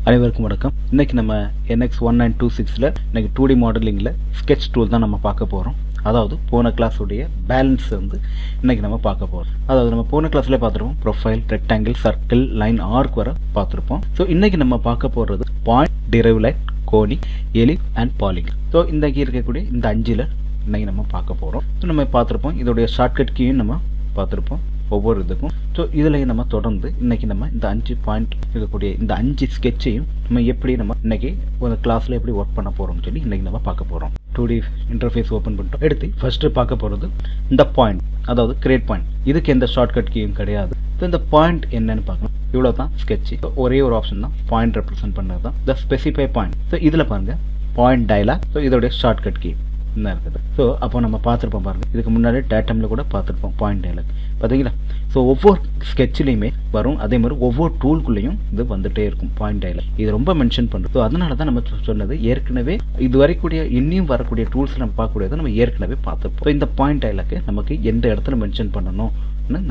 அனைவருக்கும் வணக்கம். இன்னைக்கு நம்ம NX1926ல இன்னைக்கு 2D மாடலிங்கில் ஸ்கெட்ச் டூல் தான் நம்ம பார்க்க போகிறோம். அதாவது போன கிளாஸ் உடைய பேலன்ஸ் வந்து இன்னைக்கு நம்ம பார்க்க போகிறோம். அதாவது நம்ம போன கிளாஸ்ல பார்த்துருப்போம் profile, rectangle, circle, line, arc வர பார்த்துருப்போம். ஸோ இன்னைக்கு நம்ம பார்க்க போகிறது point, drive line, conic, ellipse and polygon. So இன்றைக்கி இருக்கக்கூடிய இந்த 5ல் இன்னைக்கு நம்ம பார்க்க போகிறோம். ஸோ நம்ம பார்த்துருப்போம் இதோடைய ஷார்ட்கட் கீயும் நம்ம பார்த்துருப்போம் ஒவ்வொரு இதுக்கும். ஸோ இதில் நம்ம தொடர்ந்து இன்றைக்கி நம்ம இந்த 5 பாயிண்ட் இருக்கக்கூடிய இந்த 5 ஸ்கெட்சையும் நம்ம எப்படி நம்ம இன்றைக்கி ஒரு கிளாஸில் எப்படி ஒர்க் பண்ண போகிறோம்னு சொல்லி இன்றைக்கி நம்ம பார்க்க போகிறோம். 2D இன்டர்ஃபேஸ் ஓப்பன் பண்ணிட்டோம். எடுத்து ஃபஸ்ட்டு பார்க்க போகிறது இந்த பாயிண்ட், அதாவது கிரியேட் பாயிண்ட். இதுக்கு எந்த ஷார்ட்கட் கீயும் கிடையாது. ஸோ இந்த பாயிண்ட் என்னன்னு பார்க்கலாம். இவ்வளோ தான் ஸ்கெட்சு. ஒரே ஒரு ஆப்ஷன் தான் பாயிண்ட் ரெப்ரசென்ட் பண்ணது தான் த ஸ்பெசிஃபை பாயிண்ட். ஸோ இதில் பாருங்கள் பாயிண்ட் டயலாக். ஸோ இதோடைய ஷார்ட்கட் கீ என்ன இருக்குது. ஸோ அப்போ நம்ம பார்த்துருப்போம் பாருங்கள். இதுக்கு முன்னாடி டேட்டமில் கூட பார்த்துருப்போம் பாயிண்ட் டயலாக் பார்த்தீங்களா. ஸோ ஒவ்வொரு ஸ்கெட்ச்லேயுமே வரும், அதே மாதிரி ஒவ்வொரு டூல்குள்ளேயும் இது வந்துகிட்டே இருக்கும் பாயிண்ட் டயலாக். இது ரொம்ப மென்ஷன் பண்ணுறோம். ஸோ அதனால தான் நம்ம சொன்னது ஏற்கனவே இது வரைக்கூடிய இன்னும் வரக்கூடிய டூல்ஸ் நம்ம பார்க்கக்கூடியதை நம்ம ஏற்கனவே பார்த்துருப்போம். ஸோ இந்த பாயிண்ட் டயலாக்கு நமக்கு எந்த இடத்துல மென்ஷன் பண்ணணும்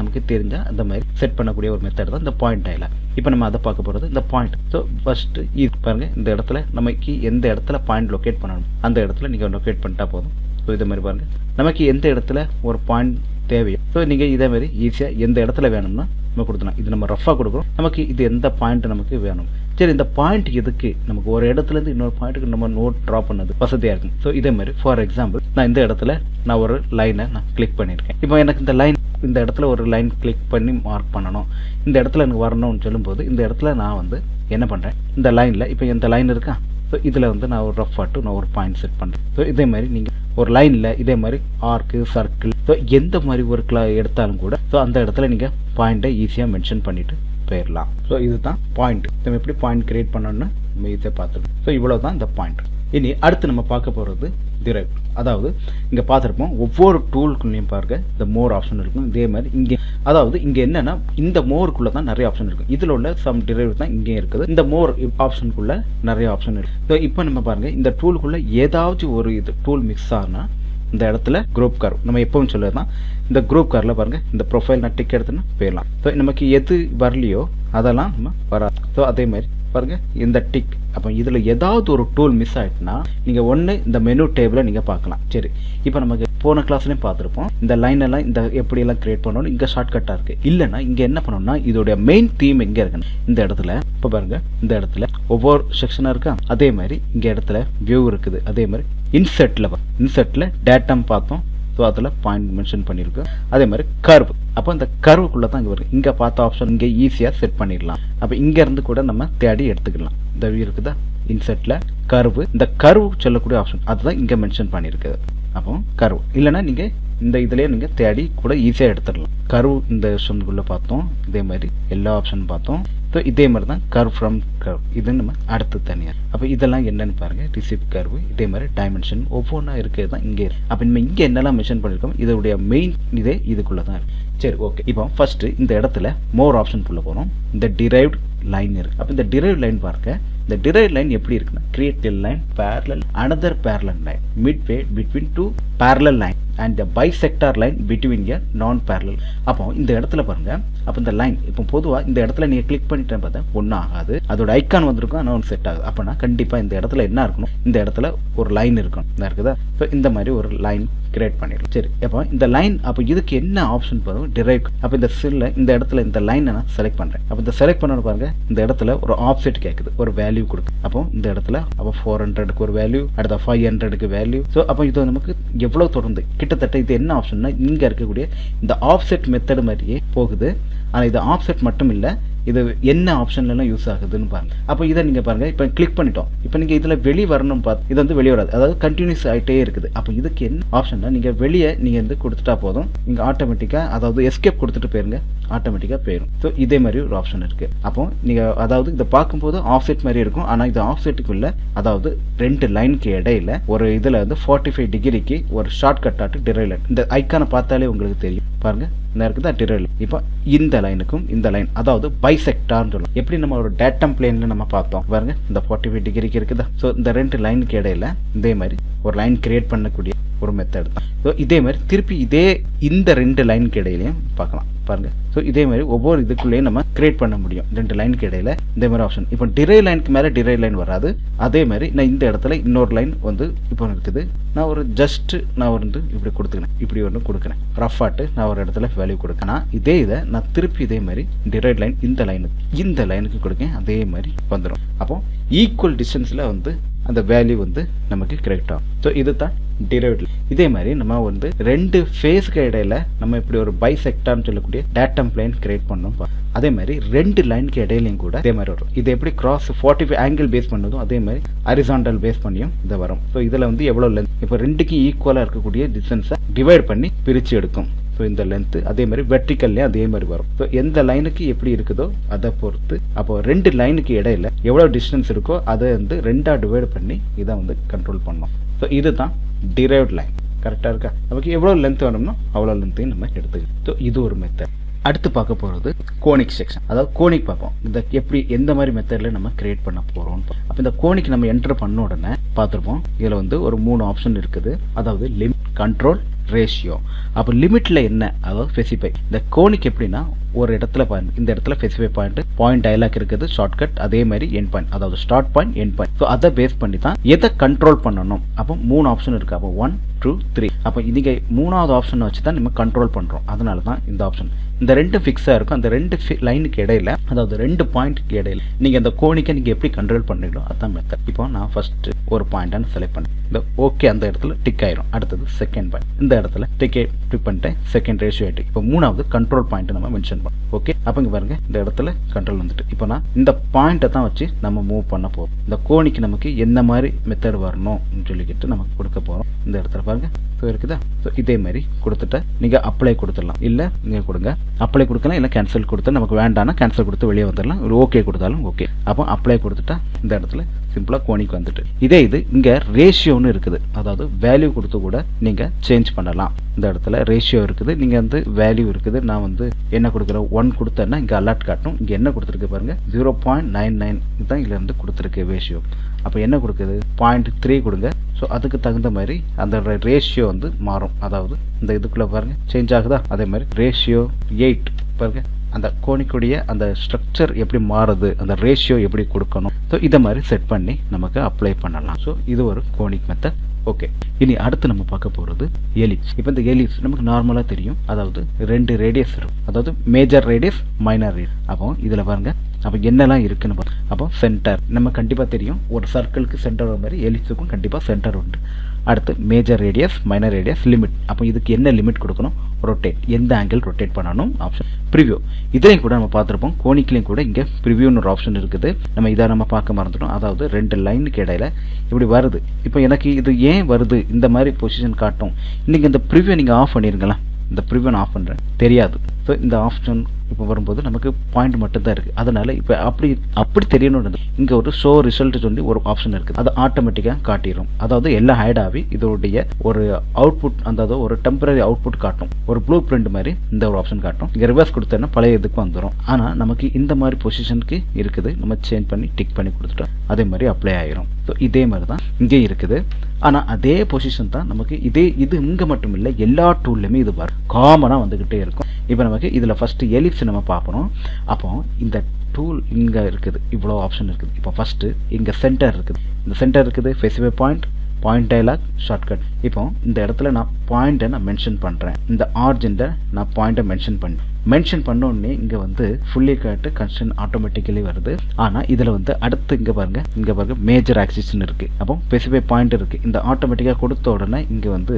நமக்கு தெரிஞ்சால் அந்த மாதிரி செட் பண்ணக்கூடிய ஒரு மெத்தட் தான் இந்த பாயிண்ட் டயலாக். இப்போ நம்ம அதை பார்க்க போகிறது இந்த பாயிண்ட். ஸோ ஃபஸ்ட்டு இது பாருங்கள், இந்த இடத்துல நமக்கு எந்த இடத்துல பாயிண்ட் லொக்கேட் பண்ணணும் அந்த இடத்துல நீங்கள் லொக்கேட் பண்ணிட்டா போதும். ஸோ இதே மாதிரி பாருங்கள், நமக்கு எந்த இடத்துல ஒரு பாயிண்ட் தேவையோ ஸோ நீங்கள் இதே மாதிரி ஈஸியாக எந்த இடத்துல வேணும்னா நம்ம கொடுத்தலாம். இது நம்ம ரஃபாக கொடுக்குறோம். நமக்கு இது எந்த பாயிண்ட் நமக்கு வேணும். சரி, இந்த பாயிண்ட் எதுக்கு நமக்கு ஒரு இடத்துலேருந்து இன்னொரு பாயிண்ட்டுக்கு நம்ம நோட் ட்ரா பண்ணது வசதியாக இருக்கும். ஸோ இதே மாதிரி ஃபார் எக்ஸாம்பிள் நான் இந்த இடத்துல நான் ஒரு லைனை நான் கிளிக் பண்ணியிருக்கேன். இப்போ எனக்கு இந்த லைன் இந்த இடத்துல ஒரு லைன் கிளிக் பண்ணி மார்க் பண்ணணும், இந்த இடத்துல எனக்கு வரணும்னு சொல்லும்போது இந்த இடத்துல நான் வந்து என்ன பண்ணுறேன், இந்த லைனில் இப்போ இந்த லைன் இருக்கா. ஸோ இதில் வந்து நான் ஒரு ரஃப் ஆட்டு நான் ஒரு பாயிண்ட் செட் பண்ணுறேன். ஸோ இதே மாதிரி நீங்கள் ஒரு லைனில் இதே மாதிரி ஆர்க்கு, சர்க்கிள், ஸோ எந்த மாதிரி ஒரு எடுத்தாலும் கூட ஸோ அந்த இடத்துல நீங்கள் பாயிண்ட்டை ஈஸியாக மென்ஷன் பண்ணிவிட்டு போயிடலாம். ஸோ இதுதான் பாயிண்ட். நம்ம எப்படி பாயிண்ட் கிரியேட் பண்ணணும்னு நம்ம ஈஸியாக பார்த்துருக்கோம். ஸோ இவ்வளோ தான் இந்த பாயிண்ட். இனி அடுத்து நம்ம பார்க்க போகிறது டிரைவ். அதாவது இங்கே பார்த்துருப்போம் ஒவ்வொரு டூலுக்குள்ளேயும் பாருங்க இந்த மோர் ஆப்ஷன் இருக்கும். இதே மாதிரி இங்கே அதாவது இங்கே என்னென்னா இந்த மோருக்குள்ளே தான் நிறைய ஆப்ஷன் இருக்கும். இதில் உள்ள சம் டிரைவ் தான் இங்கே இருக்குது. இந்த மோர் ஆப்ஷனுக்குள்ளே நிறைய ஆப்ஷன் இருக்குது. ஸோ இப்போ நம்ம பாருங்கள் இந்த டூலுக்குள்ளே ஏதாச்சும் ஒரு இது டூல் மிக்ஸ் ஆனால் இந்த இடத்துல குரூப் கார்வ் நம்ம எப்பவும் சொல்லுறது தான். இந்த குரூப் காரில் பாருங்கள் இந்த ப்ரொஃபைல் நான் டிக் எடுத்துன்னு போயிடலாம். ஸோ நமக்கு எது வரலையோ அதெல்லாம் நம்ம வராது. ஸோ அதே மாதிரி பாருங்கள் இந்த டிக். அப்போ இதில் ஏதாவது ஒரு டூல் மிஸ் ஆகிட்டுனா நீங்கள் ஒன்று இந்த மெனு டேபிளை நீங்கள் பார்க்கலாம். சரி, இப்போ நமக்கு போன கிளாஸ்லேயும் பார்த்துருப்போம் இந்த லைன் எல்லாம் இந்த எப்படியெல்லாம் கிரியேட் பண்ணணும். இங்கே ஷார்ட்கட்டாக இருக்குது. இல்லைன்னா இங்கே என்ன பண்ணணும்னா இதோடைய மெயின் தீம் எங்கே இருக்குன்னு இந்த இடத்துல இப்போ பாருங்கள் இந்த இடத்துல ஒவ்வொரு செக்ஷனாக இருக்கா. அதே மாதிரி இங்கே இடத்துல வியூ இருக்குது. அதே மாதிரி இன்செட்டில் டேட்டம் பார்த்தோம். ஸோ அதில் பாயிண்ட் மென்ஷன் பண்ணியிருக்கு. அதே மாதிரி கர்வ். அப்போ இந்த கர்வுக்குள்ளே தான் இங்கே வரும். இங்கே பார்த்த ஆப்ஷன் இங்கே ஈஸியாக செட் பண்ணிடலாம். அப்போ இங்கேருந்து கூட நம்ம தேடி எடுத்துக்கலாம். இந்த வியூ இருக்குதா இன்செட்டில் கர்வு. இந்த கர்வு சொல்லக்கூடிய ஆப்ஷன் அதுதான் இங்கே மென்ஷன் பண்ணியிருக்குது. அப்போ கர்வ் இல்லைன்னா நீங்கள் இந்த இதிலே நீங்கள் தேடி கூட ஈஸியாக எடுத்துடலாம். கர்வ் இந்த ஆப்ஷனுக்குள்ளே பார்த்தோம். இதே மாதிரி எல்லா ஆப்ஷனும் பார்த்தோம். ஸோ இதே மாதிரி தான் கர்வ் ஃப்ரம் கர்வ் இது நம்ம அடுத்து தனியாக. அப்போ இதெல்லாம் என்னென்னு பாருங்கள். ரிசிப்ட் கர்வு, இதே மாதிரி டைமென்ஷன் ஒவ்வொன்றா இருக்கிறது தான் இங்கே. அப்போ நம்ம இங்கே என்னெல்லாம் மென்ஷன் பண்ணியிருக்கோம் இதோடைய மெயின் இதே இதுக்குள்ளே தான் இருக்குது. சரி, ஓகே. இப்போ ஃபஸ்ட்டு இந்த இடத்துல மோர் ஆப்ஷனுக்குள்ளே போகிறோம். இந்த டிரைவ்ட் லைன் இருக்குது. அப்போ இந்த டிரைவ் லைன் பாருங்க. இந்த டிரைவ் லைன் எப்படி இருக்குன்னா create a line parallel another parallel line midway between two parallel line and the bisector line between a non parallel. அப்போ இந்த இடத்துல பாருங்க. அப்போ இந்த லைன் இப்போ பொதுவாக இந்த இடத்துல நீங்கள் கிளிக் பண்ணிட்டேன் பார்த்தா ஒன்றும் ஆகாது. அதோட ஐக்கான் வந்திருக்கும் ஆனால் ஒன்று செட் ஆகுது. அப்போனா கண்டிப்பாக இந்த இடத்துல என்ன இருக்கணும், இந்த இடத்துல ஒரு லைன் இருக்கணும். என்ன இருக்குதா. ஸோ இந்த மாதிரி ஒரு லைன் கிரியேட் பண்ணிடலாம். சரி, அப்போ இந்த லைன் அப்போ இதுக்கு என்ன ஆப்ஷன் பாருங்க டிரைவ். அப்போ இந்த செல்ல இந்த இடத்துல இந்த லைனை நான் செலக்ட் பண்ணுறேன். அப்போ இந்த செலக்ட் பண்ணணும் பாருங்க. இந்த இடத்துல ஒரு ஆப்செட் கேட்குது, ஒரு வேல்யூ கொடுக்கு. அப்போ இந்த இடத்துல அப்போ 400க்கு ஒரு வேல்யூ, அடுத்த 500க்கு வேல்யூ. ஸோ அப்போ இது நமக்கு எவ்வளோ தொடர்ந்து கிட்டத்தட்ட இது என்ன ஆப்ஷன்னா இங்கே இருக்கக்கூடிய இந்த ஆப்செட் மெத்தட் மாதிரியே போகுது. ஆனால் இது ஆப்செட் மட்டும் இல்லை, இது என்ன ஆப்ஷன்லாம் யூஸ் ஆகுதுன்னு பாருங்க. அப்போ இதை நீங்கள் பாருங்கள். இப்போ கிளிக் பண்ணிட்டோம். இப்போ நீங்கள் இதில் வெளியே வரணும் பார்த்து இது வந்து வெளியே வராது. அதாவது கண்டினியூஸ் ஆகிட்டே இருக்குது. அப்போ இதுக்கு என்ன ஆப்ஷன்னா நீங்கள் வெளியே நீங்கள் வந்து கொடுத்துட்டா போதும். நீங்கள் ஆட்டோமேட்டிக்காக அதாவது எஸ்கேப் கொடுத்துட்டு போயிருங்க, ஆட்டோமேட்டிக்காக போயிடும். ஸோ இதே மாதிரி ஒரு ஆப்ஷன் இருக்குது. அப்போ நீங்கள் அதாவது இதை பார்க்கும்போது ஆஃப்செட் மாதிரி இருக்கும். ஆனால் இது ஆஃப்செட்டுக்குள்ள அதாவது 2 லைனுக்கு இடையில ஒரு இதில் வந்து 45 டிகிரிக்கு ஒரு ஷார்ட் கட் ஆட்டு டிரைவ் லைன். இந்த ஐக்கானை பார்த்தாலே உங்களுக்கு தெரியும் பாருங்க. இந்த இருக்குதா டிரைவ். இப்போ இந்த லைனுக்கும் இந்த லைன் அதாவது பைசெக்டார்னு சொல்லலாம். எப்படி நம்ம ஒரு டேட்டம் பிளேன்ல நம்ம பார்த்தோம் பாருங்க. இந்த 45 டிகிரிக்கு இருக்குதா. ஸோ இந்த 2 லைனுக்கு இடையில இதே மாதிரி ஒரு லைன் கிரியேட் பண்ணக்கூடிய ஒரு மெத்தட் தான். ஸோ இதே மாதிரி திருப்பி இதே இந்த 2 லைனுக்கு இடையிலையும் பார்க்கலாம். பாருங்க. ஸோ இதே மாதிரி ஒவ்வொரு இதுக்குள்ளேயும் நம்ம கிரியேட் பண்ண முடியும். 2 லைனுக்கு இடையில இந்த மாதிரி ஆப்ஷன். இப்போ டிரைவ் லைனுக்கு மேலே டிரைவ் லைன் வராது. அதே மாதிரி நான் இந்த இடத்துல இன்னொரு லைன் வந்து இப்போ இருக்குது. நான் ஒரு ஜஸ்ட் நான் வந்து இப்படி கொடுத்துக்கிறேன், இப்படி ஒன்று கொடுக்குறேன், ரஃப் ஆட்டு நான் ஒரு இடத்துல வேல்யூ கொடுக்கேன். இதே இதை நான் திருப்பி இதே மாதிரி டிரைவ் லைன் இந்த லைனுக்கு கொடுக்கேன், அதே மாதிரி வந்துடும். அப்போ ஈக்குவல் டிஸ்டன்ஸில் வந்து அந்த வேல்யூ வந்து நமக்கு கரெக்ட் ஆகும். ஸோ இது தான் டிரைவ்ட். இதே மாதிரி நம்ம வந்து 2 ஃபேஸ்க்கு இடையில நம்ம இப்படி ஒரு பைசெக்டார்னு சொல்லக்கூடிய டேட்டம் பிளேன் கிரியேட் பண்ணோம். அதே மாதிரி 2 லைனுக்கு இடையிலையும் கூட இதே மாதிரி வரும். இது எப்படி கிராஸ் 45 ஆங்கிள் பேஸ் பண்ணதும் அதே மாதிரி ஹரிசாண்டல் பேஸ் பண்ணியும் இதை வரும். ஸோ இதில் வந்து எவ்வளோ லென்த் இப்போ 2க்கும் ஈக்குவலாக இருக்கக்கூடிய டிஸ்டன்ஸை டிவைட் பண்ணி பிரித்து எடுக்கும். ஸோ இந்த லென்த்து அதே மாதிரி வெர்டிக்கல்லையும் அதே மாதிரி வரும். ஸோ எந்த லைனுக்கு எப்படி இருக்குதோ அதை பொறுத்து அப்போ 2 லைனுக்கு இடையில எவ்வளோ டிஸ்டன்ஸ் இருக்கோ அதை வந்து 2ஆக டிவைட் பண்ணி இதை வந்து கண்ட்ரோல் பண்ணோம். ஸோ இதுதான் டிரைவ்ட் லைன். கரெக்டாக இருக்கா? நமக்கு எவ்வளோ லென்த் வேணும்னோ அவ்வளோ லென்த்தையும் நம்ம எடுத்துக்கலாம். ஸோ இது ஒரு மெத்தட். அடுத்து பார்க்க போகிறது கோனிக் செக்ஷன். அதாவது கோனிக் பார்ப்போம். இந்த எப்படி எந்த மாதிரி மெத்தடில் நம்ம கிரியேட் பண்ண போகிறோம். அப்போ இந்த கோனிக் நம்ம என்டர் பண்ண உடனே பார்த்துருப்போம், இதில் வந்து ஒரு 3 ஆப்ஷன் இருக்குது. அதாவது லிமிட், கண்ட்ரோல், ரேஷியோ. அப்போ லிமிட்ல என்ன, அதாவது ஸ்பெசிஃபை. இந்த கோனிக் எப்படின்னா ஒரு இடத்துல பாயிண்ட், இந்த இடத்துல ஸ்பெசிஃபை பாயிண்ட் டயலாக் இருக்குது, ஷார்ட்கட், அதே மாதிரி எண்ட் பாயிண்ட், அதாவது start point, end point. So அதை பேஸ் பண்ணி தான் எதை கண்ட்ரோல் பண்ணணும். அப்போ 3 ஆப்ஷன் இருக்கு. அப்போ 1, 2, 3. அப்போ இதுங்க 3வது ஆப்ஷனை வச்சு தான் நம்ம கண்ட்ரோல் பண்ணுறோம். அதனால தான் இந்த ஆப்ஷன். இந்த 2 ஃபிக்ஸாக இருக்கும். அந்த 2 லைனுக்கு இடையில, அதாவது 2 பாயிண்ட்டுக்கு இடையில நீங்கள் அந்த கோனிக்கை நீங்கள் எப்படி கண்ட்ரோல் பண்ணுறீங்களோ அதான் மெத்தட். இப்போ நான் ஃபர்ஸ்ட் ஒரு பாயிண்டான செலக்ட் பண்ணேன். இந்த ஓகே அந்த இடத்துல டிக் ஆயிரும். அடுத்தது செகண்ட் பாயிண்ட், இந்த இடத்துல டிக் பண்ணிட்டேன். செகண்ட் ரேஷியோ ஆகிட்டு. இப்போ 3வது கண்ட்ரோல் பாயிண்ட் நம்ம மென்ஷன் பண்ணோம். ஓகே, அப்போ இங்கே பாருங்க இந்த இடத்துல கண்ட்ரோல் வந்துட்டு. இப்போ நான் இந்த பாயிண்ட்டை தான் வச்சு நம்ம மூவ் பண்ண போகிறோம். இந்த கோனிக்கு நமக்கு என்ன மாதிரி மெத்தட் வரணும்னு சொல்லிக்கிட்டு நமக்கு கொடுக்க போகிறோம். இந்த இடத்துல பாருங்க ஸோ இருக்குதா. ஸோ இதே மாதிரி கொடுத்துட்டு நீங்கள் அப்ளை கொடுத்துடலாம். இல்லை நீங்கள் கொடுங்க, அப்ளை கொடுக்கலாம். இல்லை கேன்சல் கொடுத்து நமக்கு வேண்டாம்னா கேன்சல் கொடுத்து வெளியே வந்துடலாம். ஒரு ஓகே கொடுத்தாலும் ஓகே. அப்போ அப்ளை கொடுத்துட்டா இந்த இடத்துல சிம்பிளாக கோனிக்கு வந்துட்டு. இதே இது இங்கே ரேஷியோன்னு இருக்குது. அதாவது வேல்யூ கொடுத்து கூட நீங்கள் சேஞ்ச் பண்ணலாம். இந்த இடத்துல ரேஷியோ இருக்குது, நீங்கள் வந்து வேல்யூ இருக்குது. நான் வந்து என்ன கொடுக்குறேன், 1 கொடுத்தேன்னா இங்கே அலர்ட் காட்டும். இங்கே என்ன கொடுத்துருக்கு பாருங்க, 0.99 தான் இதுல இருந்து கொடுத்துருக்கு ரேஷியோ. அப்போ என்ன கொடுக்குது, 0.3 கொடுங்க. ஸோ அதுக்கு தகுந்த மாதிரி அந்த ரேஷியோ வந்து மாறும். அதாவது இந்த இதுக்குள்ள பாருங்க சேஞ்ச் ஆகுதா. அதே மாதிரி ரேஷியோ 8 பாருங்க, அந்த கோனிக்குடைய அந்த ஸ்ட்ரக்சர் எப்படி மாறுது, அந்த ரேஷியோ எப்படி கொடுக்கணும். ஸோ இதை மாதிரி செட் பண்ணி நமக்கு அப்ளை பண்ணலாம். ஸோ இது ஒரு கோனிக் மெத்தட். ஓகே, இனி அடுத்து நம்ம பார்க்க போகிறது எலிப்ஸ். இப்போ இந்த எலிப்ஸ் நமக்கு நார்மலாக தெரியும். அதாவது 2 ரேடியஸ் இருக்கும். அதாவது மேஜர் ரேடியஸ், மைனர் ரேடியஸ். அப்போ இதில் பாருங்க அப்போ என்னெல்லாம் இருக்குன்னு பாருங்க. அப்போ சென்டர் நம்ம கண்டிப்பாக தெரியும். ஒரு சர்க்கிளுக்கு சென்டர் வர மாதிரி எலிப்ஸுக்கும் கண்டிப்பாக சென்டர் உண்டு. அடுத்து major radius, minor radius, limit. அப்போ இதுக்கு என்ன லிமிட் கொடுக்கணும், ரொட்டேட், எந்த ஆங்கிள் ரொட்டேட் பண்ணணும் ஆப்ஷன். ப்ரிவியூ இதிலையும் கூட நம்ம பார்த்துருப்போம். கோனிக்லையும் கூட இங்கே ப்ரிவியூன்னு ஒரு ஆப்ஷன் இருக்குது. நம்ம இதை நம்ம பார்க்க மறந்துட்டோம். அதாவது 2 லைனுக்கு இடையில இப்படி வருது. இப்போ எனக்கு இது ஏன் வருது, இந்த மாதிரி பொசிஷன் காட்டும். இன்னைக்கு இந்த ப்ரிவியூ நீங்கள் ஆஃப் பண்ணிருங்களா. இந்த ப்ரிவியூ நான் ஆஃப் பண்ணுறேன், தெரியாது. ஸோ இந்த ஆப்ஷன் இப்போ வரும்போது நமக்கு பாயிண்ட் மட்டும் தான் இருக்குது. அதனால இப்போ அப்படி தெரியணும். இங்கே ஒரு ஷோ ரிசல்ட் சொல்லி ஒரு ஆப்ஷன் இருக்குது. அது ஆட்டோமேட்டிக்காக காட்டிடும். அதாவது எல்லாம் ஹைட் ஆகி இதோடைய ஒரு அவுட்புட், அதாவது ஒரு டெம்பரரி அவுட்புட் காட்டும். ஒரு ப்ளூ பிரிண்ட் மாதிரி இந்த ஒரு ஆப்ஷன் காட்டும். இங்கே ரிவர்ஸ் கொடுத்தோன்னா பழைய இதுக்கு வந்துடும். ஆனால் நமக்கு இந்த மாதிரி பொசிஷனுக்கு இருக்குது. நம்ம சேஞ்ச் பண்ணி டிக் பண்ணி கொடுத்துட்டோம். அதே மாதிரி அப்ளை ஆகிரும். ஸோ இதே மாதிரி தான் இங்கே இருக்குது. ஆனால் அதே பொசிஷன் தான் நமக்கு இது இங்கே மட்டும் இல்லை, எல்லா டூல்லையுமே இது வரும். காமனாக வந்துக்கிட்டே இருக்கும். இப்போ நமக்கு இதில் ஃபஸ்ட்டு எலிப்ஸ் நம்ம பார்க்கணும். அப்போ இந்த டூல் இங்கே இருக்குது, இவ்வளோ ஆப்ஷன் இருக்குது. இப்போ ஃபஸ்ட்டு இங்கே சென்டர் இருக்குது. இந்த சென்டர் இருக்குது, specify point, point dialogue, shortcut. இப்போ இந்த இடத்துல நான் பாயிண்ட்டை நான் மென்ஷன் பண்ணுறேன். இந்த ஆர்ஜின்ட நான் பாயிண்ட்டை மென்ஷன் பண்ணோடனே இங்கே வந்து ஃபுல்லி கட்டு கன்ஸ்டன் ஆட்டோமேட்டிக்கலி வருது. ஆனால் இதில் வந்து அடுத்து இங்கே பாருங்க மேஜர் ஆக்சிஸ்ன்னு இருக்குது. அப்போ ஸ்பெசிஃபை பாயிண்ட் இருக்குது. இந்த ஆட்டோமேட்டிக்காக கொடுத்த உடனே இங்கே வந்து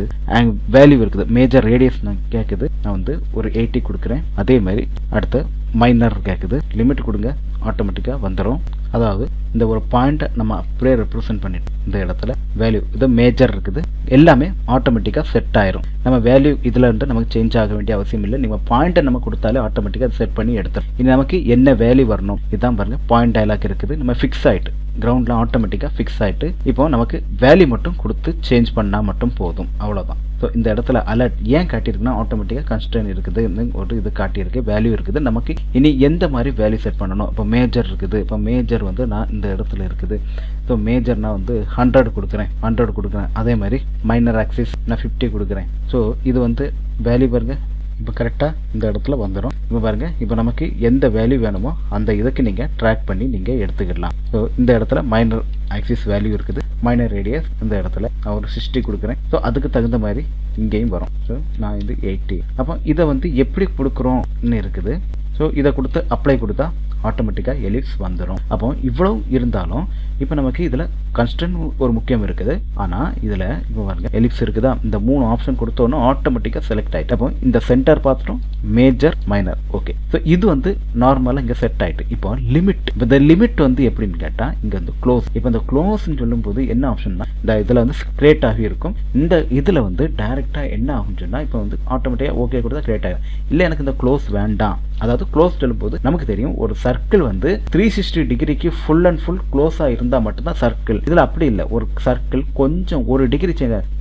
வேல்யூ இருக்குது. மேஜர் ரேடியஸ் நான் கேட்குது, நான் வந்து ஒரு 80 கொடுக்குறேன். அதே மாதிரி அடுத்து மைனர் கேட்குது, லிமிட் கொடுங்க, ஆட்டோமேட்டிக்காக வந்துடும். அதாவது இந்த ஒரு பாயிண்ட்டை நம்ம அப்படியே ரெப்ரசென்ட் பண்ணிட்டு இந்த இடத்துல வேல்யூ இது மேஜர் இருக்குது, எல்லாமே ஆட்டோமேட்டிக்காக செட் ஆயிரும். நம்ம வேல்யூ இதில் இருந்து நமக்கு சேஞ்ச் ஆக வேண்டிய அவசியம் இல்லை. நீங்கள் பாயிண்ட்டை நம்ம கொடுத்தாலே ஆட்டோமேட்டிக்காக செட் பண்ணி எடுத்துரும். இனி நமக்கு என்ன வேல்யூ வரணும், இதுதான் பாருங்க பாயிண்ட் டயலாக் இருக்குது. நம்ம ஃபிக்ஸ் ஆகிட்டு கிரவுண்டில் ஆட்டோமேட்டிக்காக ஃபிக்ஸ் ஆகிட்டு இப்போ நமக்கு வேல்யூ மட்டும் கொடுத்து சேஞ்ச் பண்ணால் மட்டும் போதும், அவ்வளோதான். ஸோ இந்த இடத்துல அலர்ட் ஏன் காட்டியிருக்குன்னா ஆட்டோமேட்டிக்காக கன்ஸ்டன்ட் இருக்குது, ஒரு இது காட்டியிருக்கு, வேல்யூ இருக்குது. நமக்கு இனி எந்த மாதிரி வேல்யூ செட் பண்ணணும். இப்போ மேஜர் இருக்குது. இப்போ மேஜர் வந்து நான் இந்த இடத்துல இருக்குது. ஸோ மேஜர் நான் வந்து 100 கொடுக்குறேன். அதே மாதிரி மைனர் ஆக்சிஸ் நான் 50 கொடுக்குறேன். ஸோ இது வந்து வேல்யூ பாருங்க இப்போ கரெக்டாக இந்த இடத்துல வந்துடும். இப்போ பாருங்கள், இப்போ நமக்கு எந்த வேல்யூ வேணுமோ அந்த இதுக்கு நீங்கள் ட்ராக் பண்ணி நீங்கள் எடுத்துக்கிடலாம். ஸோ இந்த இடத்துல மைனர் ஆக்சிஸ் வேல்யூ இருக்குது, மைனர் ரேடியஸ் இந்த இடத்துல நான் ஒரு 60 கொடுக்குறேன். ஸோ அதுக்கு தகுந்த மாதிரி இங்கேயும் வரும். ஸோ நான் இது 80. அப்போ இதை வந்து எப்படி கொடுக்குறோம்னு இருக்குது. ஸோ இதை கொடுத்து அப்ளை கொடுத்தா ஆட்டோமேட்டிக்காக எலிப்ஸ் வந்துடும். அப்போ இவ்வளவு இருந்தாலும் இப்போ நமக்கு இதில் கன்ஸ்டன்ட் ஒரு முக்கியம் இருக்குது. ஆனால் இதில் இப்போ பாருங்க எலிப்ஸ் இருக்குதா, இந்த 3 ஆப்ஷன் கொடுத்தோன்னா ஆட்டோமேட்டிக்காக செலக்ட் ஆகிட்டு. அப்போ இந்த சென்டர் பார்த்துட்டோம், மேஜர் மைனர். ஓகே, ஸோ இது வந்து நார்மலாக இங்கே செட் ஆகிட்டு. இப்போ லிமிட், இப்போ இந்த லிமிட் வந்து எப்படின்னு கேட்டால் இங்கே வந்து க்ளோஸ். இப்போ இந்த க்ளோஸ்ன்னு சொல்லும்போது என்ன ஆப்ஷன்னா இந்த இதில் வந்து கிரியேட் ஆகி இருக்கும். இந்த இதில் வந்து டைரெக்டாக என்ன ஆகும்னு சொன்னால் இப்போ வந்து ஆட்டோமேட்டிக்காக ஓகே கொடுத்தா கிரியேட் ஆகும். இல்லை எனக்கு இந்த க்ளோஸ் வேண்டாம், அதாவது க்ளோஸ் சொல்லும்போது நமக்கு தெரியும் ஒரு சர்க்கிள் வந்து 360 டிகிரிக்கு ஃபுல் அண்ட் ஃபுல் க்ளோஸாக இருந்தால் மட்டும்தான் சர்க்கிள். இதில் அப்படி இல்லை, ஒரு சர்க்கிள் கொஞ்சம் ஒரு டிகிரி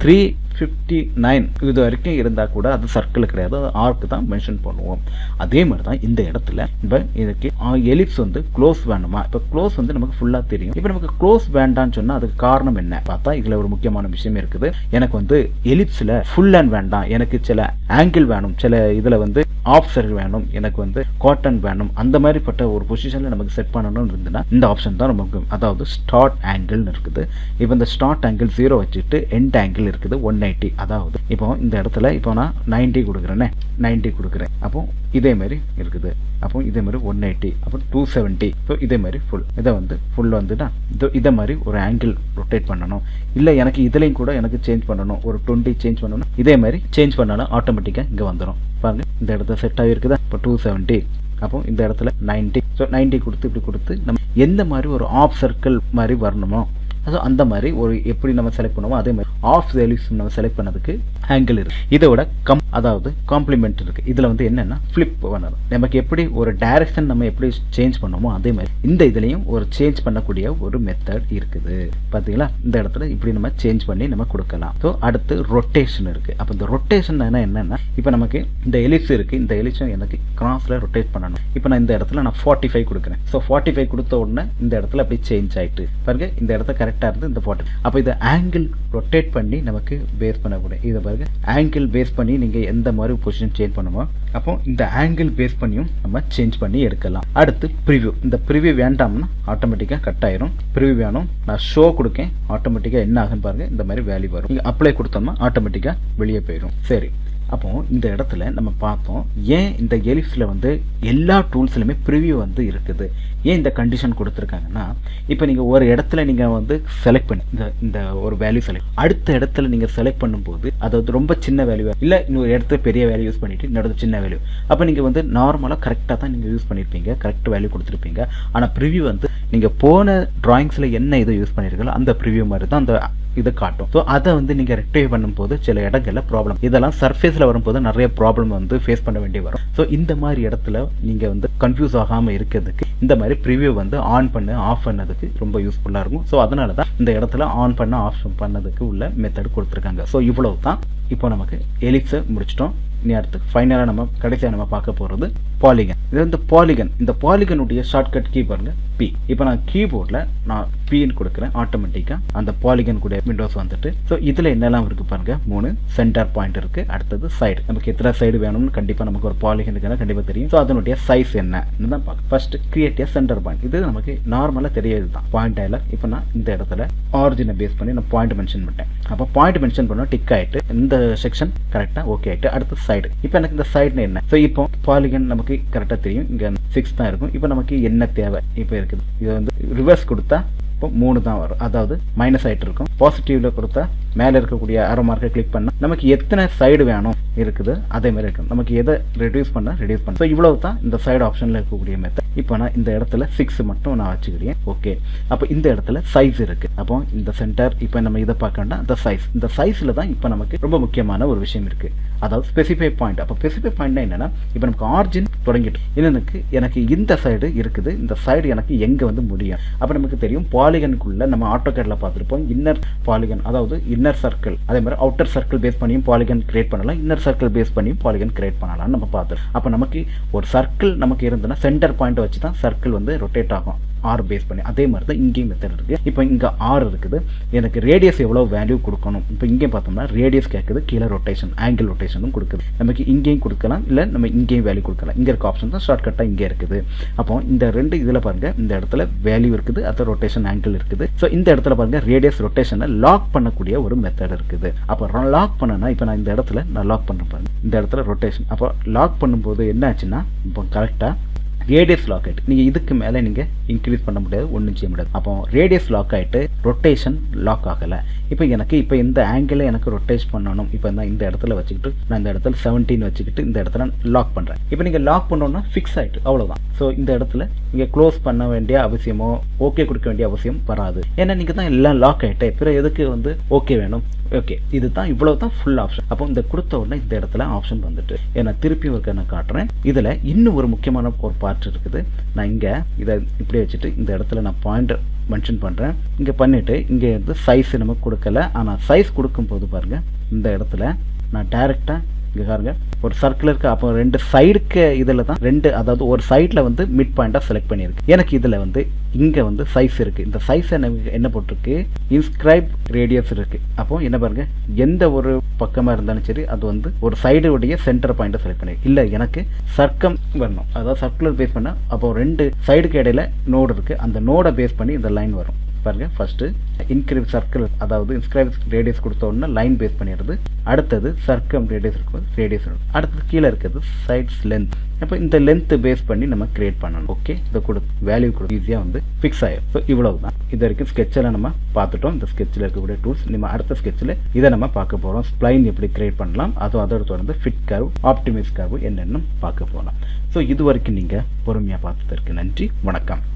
359 இது வரைக்கும் இருந்தால் கூட அது சர்க்கிள் கிடையாது, அது ஆர்க்கு தான் மென்ஷன் பண்ணுவோம். அதே மாதிரி தான் இந்த இடத்துல இப்போ இதுக்கு எலிப்ஸ் வந்து க்ளோஸ் வேணுமா, இப்போ க்ளோஸ் வந்து நமக்கு ஃபுல்லாக தெரியும். இப்போ நமக்கு க்ளோஸ் வேண்டாம்னு சொன்னால் அதுக்கு காரணம் என்ன பார்த்தா இதில் ஒரு முக்கியமான விஷயம் இருக்குது. எனக்கு வந்து எலிப்ஸில் ஃபுல் அண்ட் வேண்டாம், எனக்கு சில ஆங்கிள் வேணும், சில இதில் வந்து ஆஃப் சர்க்கிள் வேணும், எனக்கு வந்து காட்டன் வேணும், அந்த மாதிரிப்பட்ட ஒரு பொசிஷனில் நமக்கு செட் பண்ணணும்னு இருந்ததுன்னா இந்த ஆப்ஷன் தான் ரொம்ப முக்கியம். அதாவது ஸ்டார்ட் ஆங்கிள்னு இருக்குது. இப்போ இந்த ஸ்டார்ட் ஆங்கிள் 0 வச்சுட்டு எண்ட் ஆங்கிள் இருக்குது 180. அதாவது இப்போ இந்த இடத்துல இப்போ நான் 90 கொடுக்குறேன்னே, 90 கொடுக்குறேன். அப்போ இதே மாதிரி இருக்குது. அப்போ இதே மாதிரி 180, அப்போ 270. இப்போ இதே மாதிரி ஃபுல், இதை வந்து ஃபுல் வந்துட்டா இதை மாதிரி ஒரு ஆங்கிள் ரொட்டேட் பண்ணணும். இல்லை எனக்கு இதுலேயும் கூட எனக்கு சேஞ்ச் பண்ணணும், ஒரு 20 சேஞ்ச் பண்ணணும், இதே மாதிரி சேஞ்ச் பண்ணாலும் ஆட்டோமேட்டிக்காக இங்கே வந்துடும். பாருங்க இந்த இடத்துல செட் ஆகிருக்குதா. இப்போ 270, அப்போ இந்த இடத்துல 90. ஸோ 90 கொடுத்து இப்படி கொடுத்து நம்ம எந்த மாதிரி ஒரு ஆஃப் சர்க்கிள் மாதிரி வரணுமோ ஸோ அந்த மாதிரி ஒரு எப்படி நம்ம செலக்ட் பண்ணுவோம் அதே மாதிரி ஆஃப் எலிப்ஸ் நம்ம செலக்ட் பண்ணதுக்கு ஆங்கிள் இருக்கு. இதோட அதாவது காம்ப்ளிமெண்ட் இருக்கு. இதில் வந்து என்னென்னா ஃப்ளிப் பண்ணணும். நமக்கு எப்படி ஒரு டைரக்ஷன் நம்ம எப்படி சேஞ்ச் பண்ணுவோமோ அதே மாதிரி இந்த இதுலேயும் ஒரு சேஞ்ச் பண்ணக்கூடிய ஒரு மெத்தட் இருக்குது. பார்த்தீங்களா, இந்த இடத்துல இப்படி நம்ம சேஞ்ச் பண்ணி நம்ம கொடுக்கலாம். ஸோ அடுத்து ரொட்டேஷன் இருக்குது. அப்போ இந்த ரொட்டேஷன் என்னென்னா இப்போ நமக்கு இந்த எலிப்ஸ் இருக்குது, இந்த எலிப்ஸை எனக்கு கிராஸில் ரொட்டேட் பண்ணணும். இப்போ நான் இந்த இடத்துல நான் 45 கொடுக்குறேன். ஸோ 45 கொடுத்த உடனே இந்த இடத்துல அப்படி சேஞ்ச் ஆகிட்டு பாருங்க, இந்த இடத்த கரெக்டாக இருந்து இந்த 40. அப்போ இதை ஆங்கிள் ரொட்டேட் பண்ணி நமக்கு பேஸ் பண்ணக்கூடிய இதை பாருங்க, ஆங்கிள் பேஸ் பண்ணி நீங்கள் எந்த மாதிரி பொசிஷன் சேஞ்ச் பண்ணுமோ அப்போ இந்த ஆங்கிள் பேஸ் பண்ணியும் நம்ம சேஞ்ச் பண்ணி எடுக்கலாம். அடுத்து ப்ரிவியூ. இந்த ப்ரிவியூ வேண்டாம்னா ஆட்டோமேட்டிக்காக கட் ஆயிரும். ப்ரிவியூ வேணும், நான் ஷோ கொடுக்கேன், ஆட்டோமேட்டிக்காக என்ன ஆகுன்னு பாருங்க, இந்த மாதிரி வேல்யூ வரும். நீங்கள் அப்ளை கொடுத்தோம்னா ஆட்டோமேட்டிக்காக வெளியே போயிடும். சரி, அப்போ இந்த இடத்துல நம்ம பார்த்தோம் ஏன் இந்த எலிப்ஸில் வந்து எல்லா டூல்ஸ்லையுமே ப்ரிவியூ வந்து இருக்குது, ஏன் இந்த கண்டிஷன் கொடுத்துருக்காங்கன்னா இப்போ நீங்கள் ஒரு இடத்துல நீங்கள் வந்து செலக்ட் பண்ணி இந்த ஒரு வேல்யூ செலக்ட், அடுத்த இடத்துல நீங்கள் செலக்ட் பண்ணும்போது அதாவது ரொம்ப சின்ன வேல்யூ இல்லை இன்னொரு இடத்துல பெரிய வேல்யூ யூஸ் பண்ணிட்டு இன்னொரு சின்ன வேல்யூ, அப்போ நீங்கள் வந்து நார்மலாக கரெக்டாக தான் நீங்கள் யூஸ் பண்ணியிருப்பீங்க, கரெக்ட் வேல்யூ கொடுத்துருப்பீங்க. ஆனால் ப்ரிவியூ வந்து நீங்கள் போன ட்ராயிங்ஸில் என்ன இதை யூஸ் பண்ணியிருக்கீங்களோ அந்த ப்ரிவியூ மாதிரி தான் அந்த இதை காட்டும். ஸோ அதை வந்து நீங்கள் ரெக்டிஃபை பண்ணும்போது சில இடங்களில் ப்ராப்ளம், இதெல்லாம் சர்ஃபேஸில் வரும்போது நிறைய ப்ராப்ளம் வந்து ஃபேஸ் பண்ண வேண்டி வரும். ஸோ இந்த மாதிரி இடத்துல நீங்கள் வந்து கன்ஃபியூஸ் ஆகாமல் இருக்கிறதுக்கு இந்த மாதிரி ப்ரிவியூ வந்து ஆன் பண்ண ஆஃப் பண்ணதுக்கு ரொம்ப யூஸ்ஃபுல்லாக இருக்கும். ஸோ அதனால தான் இந்த இடத்துல ஆன் பண்ண ஆஃப் பண்ணதுக்கு உள்ள மெத்தட் கொடுத்துருக்காங்க. ஸோ இவ்வளவு தான். இப்போ நமக்கு எலிப்ஸை முடிச்சிட்டோம். இனி அடுத்து ஃபைனலாக நம்ம கடைசியாக நம்ம பார்க்க போகிறது பாலிகன். இது வந்து பாலிகன், இந்த பாலிகனுடைய ஷார்ட்கட் கீ பாருங்க பி. இப்போ நான் கீபோர்டில் நான் பின்னு கொடுக்குறேன், ஆட்டோமேட்டிக்காக அந்த பாலிகன் கூட விண்டோஸ் வந்துட்டு. ஸோ இதில் என்னெல்லாம் இருக்குது பாருங்க, 3 சென்டர் பாயிண்ட் இருக்குது. அடுத்தது சைடு, நமக்கு எத்தனை சைடு வேணும்னு கண்டிப்பாக நமக்கு ஒரு பாலிகனுக்கு கண்டிப்பாக தெரியும். ஸோ அதனுடைய சைஸ் என்னன்னு தான் பார்க்க. ஃபர்ஸ்ட் கிரியேட் ஏ சென்டர் பாயிண்ட், இது நமக்கு நார்மலாக தெரியாது தான் பாயிண்ட் டைலர். இப்போ நான் இந்த இடத்துல ஆரிஜினை பேஸ் பண்ணி நான் பாயிண்ட் மென்ஷன் பண்ணிட்டேன். அப்போ பாயிண்ட் மென்ஷன் பண்ணால் டிக் ஆகிட்டு இந்த செக்ஷன் கரெக்டாக ஓகே ஆகிட்டு. அடுத்து சைடு, இப்போ எனக்கு இந்த சைடுன்னு என்ன, ஸோ இப்போ பாலிகன் நமக்கு கரெக்டாக தெரியும், இங்கே 6 தான் இருக்கும். இப்போ நமக்கு என்ன தேவை இப்போ இருக்குது, இதை வந்து ரிவர்ஸ் கொடுத்தா இப்போ 3 தான் வரும், அதாவது மைனஸ் ஆகிட்டு இருக்கும். பாசிட்டிவ்ல கொடுத்தா மேலே இருக்கக்கூடிய ஆரோ மார்க்கை கிளிக் பண்ணால் நமக்கு எத்தனை சைடு வேணும் இருக்குது அதே மாதிரி இருக்கும். நமக்கு எதை ரெடியூஸ் பண்ண. ஸோ இவ்வளவு தான் இந்த சைடு ஆப்ஷனில் இருக்கக்கூடிய மெத்தட். இப்போ நான் இந்த இடத்துல 6 மட்டும் நான் வச்சுக்கிறேன். ஓகே, அப்போ இந்த இடத்துல சைஸ் இருக்குது. அப்போ இந்த சென்டர் இப்போ நம்ம இதை பார்க்கணும்னா இந்த சைஸ், இந்த சைஸில் தான் இப்போ நமக்கு ரொம்ப முக்கியமான ஒரு விஷயம் இருக்குது, அதாவது ஸ்பெசிஃபை பாயிண்ட். அப்போ ஸ்பெசிஃபை பாயிண்ட்னா என்னன்னா இப்போ நமக்கு ஆரிஜின் தொடங்கிட்டு எனக்கு இந்த சைடு இருக்குது, இந்த சைடு எனக்கு எங்கே வந்து முடியும். அப்போ நமக்கு தெரியும் பாலிகனுக்குள்ள நம்ம ஆட்டோகேட்ல பார்த்துருப்போம் இன்னர் பாலிகன், அதாவது இன்னர் சர்க்கிள், அதே மாதிரி அவுட்டர் சர்க்கிள் பேஸ் பண்ணியும் பாலிகன் கிரியேட் பண்ணலாம், இன்னர் சர்க்கிள் பேஸ் பண்ணியும் பாலிகன் கிரியேட் பண்ணலாம்னு நம்ம பார்த்துருக்கோம். அப்போ நமக்கு ஒரு சர்க்கிள் நமக்கு இருந்ததுன்னா சென்டர் பாயிண்ட் வச்சு தான் சர்க்கிள் வந்து ரொட்டேட் ஆகும் ஆர் பேஸ் பண்ணி. அதே மாதிரி தான் இங்கேயும் மெத்தட் இருக்குது. இப்போ இங்கே ஆர் இருக்குது, எனக்கு ரேடியஸ் எவ்வளோ வேல்யூ கொடுக்கணும். இப்போ இங்கே பார்த்தோம்னா ரேடியஸ் கேட்குது, கீழே ரொட்டேஷன் ஆங்கிள் ரொட்டேஷனும் கொடுக்குது. நமக்கு இங்கேயும் கொடுக்கலாம், இல்லை நம்ம இங்கேயும் வேல்யூ கொடுக்கலாம். இங்கே இருக்க ஆப்ஷன் தான் ஷார்ட்கட்டாக இங்கே இருக்குது. அப்போ இந்த ரெண்டு இதில் பாருங்கள், இந்த இடத்துல வேல்யூ இருக்குது, அது ரொட்டேஷன் ஆங்கிள் இருக்குது. ஸோ இந்த இடத்துல பாருங்கள் ரேடியஸ் ரொட்டேஷனை லாக் பண்ணக்கூடிய ஒரு மெத்தட் இருக்குது. அப்போ லாக் பண்ணனா இப்போ நான் இந்த இடத்துல நான் லாக் பண்ணுறேன் பாருங்க, இந்த இடத்துல ரொட்டேஷன். அப்போ லாக் பண்ணும்போது என்ன ஆச்சுன்னா இப்போ கரெக்டாக ரேடியஸ் லாக் ஆகிட்டு நீங்கள் இதுக்கு மேலே நீங்கள் இன்க்ரீஸ் பண்ண முடியாது, ஒன்றும் செய்ய முடியாது. அப்போ ரேடியஸ் லாக் ஆகிட்டு ரொட்டேஷன் லாக் ஆகலை. இப்போ இந்த ஆங்கிளை எனக்கு ரொட்டேட் பண்ணணும். இப்போ நான் இந்த இடத்துல வச்சுக்கிட்டு நான் இந்த இடத்துல 17 வச்சுக்கிட்டு இந்த இடத்துல லாக் பண்ணுறேன். இப்போ நீங்கள் லாக் பண்ணோன்னா ஃபிக்ஸ் ஆகிட்டு, அவ்வளோதான். ஸோ இந்த இடத்துல நீங்கள் க்ளோஸ் பண்ண வேண்டிய அவசியமோ ஓகே கொடுக்க வேண்டிய அவசியம் வராது. ஏன்னா நீங்கள் தான் எல்லாம் லாக் ஆகிட்டே, பிறகு எதுக்கு வந்து ஓகே வேணும். ஓகே, இதுதான் இவ்வளவு தான் ஃபுல் ஆப்ஷன். அப்போ இந்த கொடுத்த உடனே இந்த இடத்துல ஆப்ஷன் வந்துட்டு ஏன்னா திருப்பி ஒரு நான் காட்டுறேன். இதில் இன்னும் ஒரு முக்கியமான ஒரு பார்ட் இருக்குது. நான் இங்கே இதை இப்படி வச்சுட்டு இந்த இடத்துல நான் பாயிண்ட் மென்ஷன் பண்ணுறேன். இங்கே பண்ணிவிட்டு இங்கே வந்து சைஸ் நமக்கு கொடுக்கல. ஆனால் சைஸ் கொடுக்கும்போது பாருங்கள், இந்த இடத்துல நான் டைரெக்டாக இங்கே பாருங்க ஒரு சர்க்கிள் இருக்குது. அப்போ ரெண்டு சைடுக்கு இதில் தான் ரெண்டு, அதாவது ஒரு சைடில் வந்து மிட் பாயிண்டாக செலக்ட் பண்ணியிருக்கு. எனக்கு இதில் வந்து இங்கே வந்து சைஸ் இருக்குது. இந்த சைஸ் என்ன போட்டிருக்கு, இன்ஸ்கிரைப் ரேடியஸ் இருக்குது. அப்போ என்ன பாருங்கள், எந்த ஒரு பக்கமாக இருந்தாலும் சரி அது வந்து ஒரு சைடுடைய சென்டர் பாயிண்ட்டை செலக்ட் பண்ணியிருக்கு. இல்லை எனக்கு சர்க்கம் வரணும், அதாவது சர்க்குலர் பேஸ் பண்ணால் அப்போ ரெண்டு சைடுக்கு இடையில நோடு இருக்குது, அந்த நோடை பேஸ் பண்ணி இந்த லைன் வரும் பாருங்க. ஃபர்ஸ்ட் இன்க்ரீவ் சர்க்கிள், அதாவது இன்ஸ்கிரைப் ரேடியஸ் கொடுத்த உடனே லைன் பேஸ் பண்ணிடுறது. அடுத்தது சர்க்கம் ரேடியஸ் இருக்கும், ரேடியஸ். அடுத்தது கீழே இருக்கிறது சைட்ஸ் லென்த். அப்போ இந்த லென்த் பேஸ் பண்ணி நம்ம கிரியேட் பண்ணணும். ஓகே, இதை வேல்யூ கொடுத்து ஈஸியாக வந்து ஃபிக்ஸ் ஆகிடும். ஸோ இவ்வளவு தான். இது வரைக்கும் ஸ்கெட்சில் நம்ம பார்த்துட்டோம். இந்த ஸ்கெட்சில் இருக்கக்கூடிய டூல்ஸ் நம்ம அடுத்த ஸ்கெட்சில் இதை நம்ம பார்க்க போகிறோம். ஸ்ப்ளைன் எப்படி கிரியேட் பண்ணலாம், அதுவும் அதோட தொடர்ந்து ஃபிட் கர்வ், ஆப்டிமைஸ் கர்வ் என்னென்னு பார்க்க போகலாம். ஸோ இது வரைக்கும் நீங்கள் பொறுமையாக பார்த்ததற்கு நன்றி, வணக்கம்.